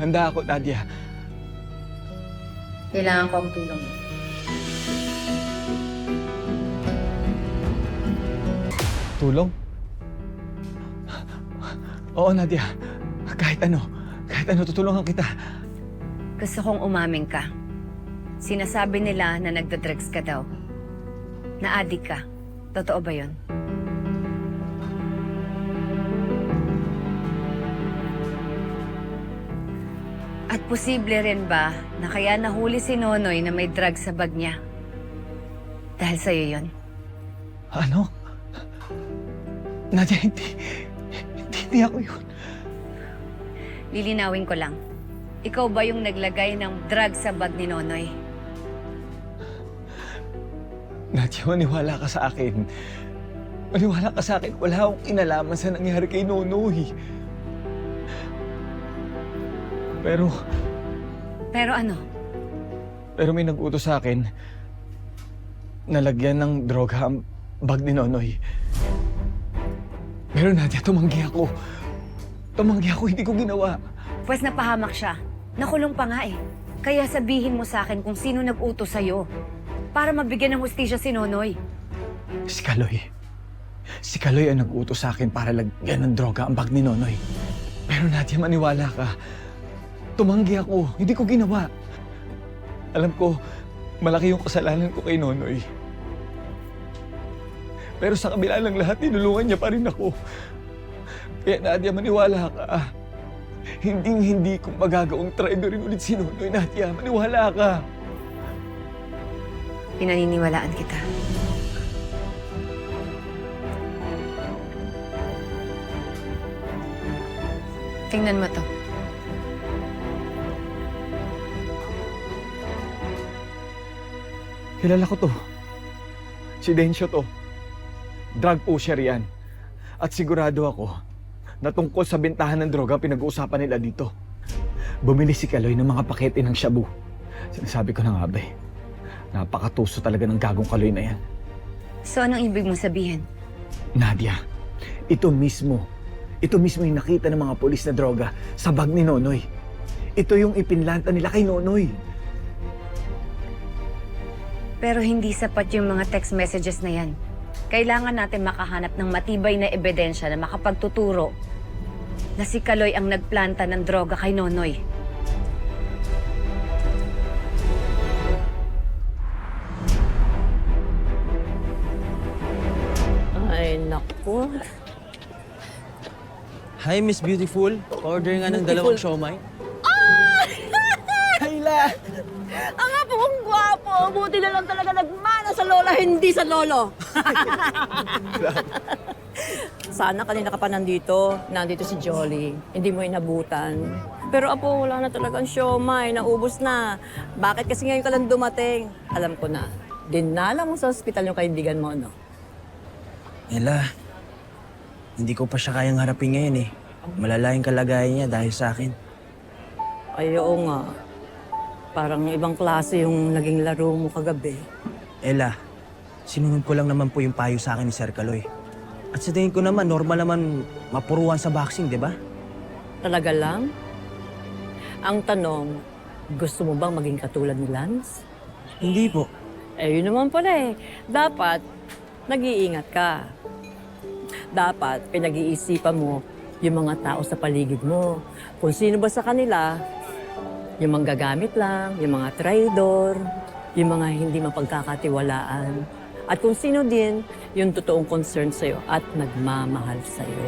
Handa ako, Nadia. Kailangan ko ang tulong mo. Tulong? Oo, Nadia. Kahit ano, tutulungan kita. Gusto kong umamin ka. Sinasabi nila na nagda-drugs ka daw. Na-addict ka. Totoo ba yun? At posible rin ba na kaya nahuli si Nonoy na may drugs sa bag niya? Dahil sa'yo yun. Ano? Nadia, hindi ako yun. Lilinawin ko lang. Ikaw ba yung naglagay ng drugs sa bag ni Nonoy? Nadia, maniwala ka sa akin. Maniwala ka sa akin. Wala akong kinalaman sa nangyari kay Nonoy. Pero ano? Pero may nag-utos sa akin na lagyan ng droga ang bag ni Nonoy. Pero Nadia, tumanggi ako. Hindi ko ginawa. Pwes napahamak siya. Nakulong pa nga eh. Kaya sabihin mo sa akin kung sino nag-utos sa'yo. Para mabigyan ng hustisya si Nonoy. Si Kaloy. Si Kaloy ang nag-utos sa akin para lagyan ng droga ang bag ni Nonoy. Pero Nadia, maniwala ka. Tumanggi ako. Hindi ko ginawa. Alam ko, malaki yung kasalanan ko kay Nonoy. Pero sa kabila ng lahat, tinulungan niya pa rin ako. Kaya Nadia, maniwala ka. Hindi ko magagawang traidorin ulit si Nonoy, Nadia. Maniwala ka. Pinaniniwalaan kita. Tingnan mo to. Kilala ko to. Si Dencio to. Drug pusher yan. At sigurado ako na tungkol sa bentahan ng droga pinag-uusapan nila dito. Bumili si Kaloy ng mga pakete ng shabu. Sinasabi ko na nga ba eh. Napakatuso talaga ng gagong Kaloy na yan. So anong ibig mong sabihin? Nadia, ito mismo yung nakita ng mga polis na droga sa bag ni Nonoy. Ito yung ipinlanta nila kay Nonoy. Pero hindi sapat yung mga text messages na yan. Kailangan natin makahanap ng matibay na ebidensya na makapagtuturo na si Kaloy ang nagplanta ng droga kay Nonoy. Ay, naku. Hi, Miss Beautiful. Order nga ng dalawang siomay. Kayla! Ang apo kong gwapo. Buti na lang talaga nagmana sa lola, hindi sa lolo. Sana kanina ka pa nandito. Nandito si Jolly. Hindi mo inabutan. Pero apo, wala na talagang siomay. Naubos na. Bakit kasi ngayon ka lang dumating? Alam ko na. Dinala mo sa ospital yung kaibigan mo, no? Ella, hindi ko pa siya kayang harapin ngayon eh. Malala yung kalagayan niya dahil sa akin. Ay, oo nga. Parang ibang klase yung naging laro mo kagabi. Ella, sinunod ko lang naman po yung payo sa akin ni Sir Kaloy. At sa tingin ko naman, normal naman mapuruan sa boxing, di ba? Talaga lang? Ang tanong, gusto mo bang maging katulad ni Lance? Hindi po. Eh, yun naman pala eh. Dapat, nag-iingat ka. Dapat, pinag-iisipan mo yung mga tao sa paligid mo. Kung sino ba sa kanila, yung mga gagamit lang, yung mga traidor, yung mga hindi mapagkakatiwalaan. At kung sino din yung totoong concern sa'yo at nagmamahal sa'yo.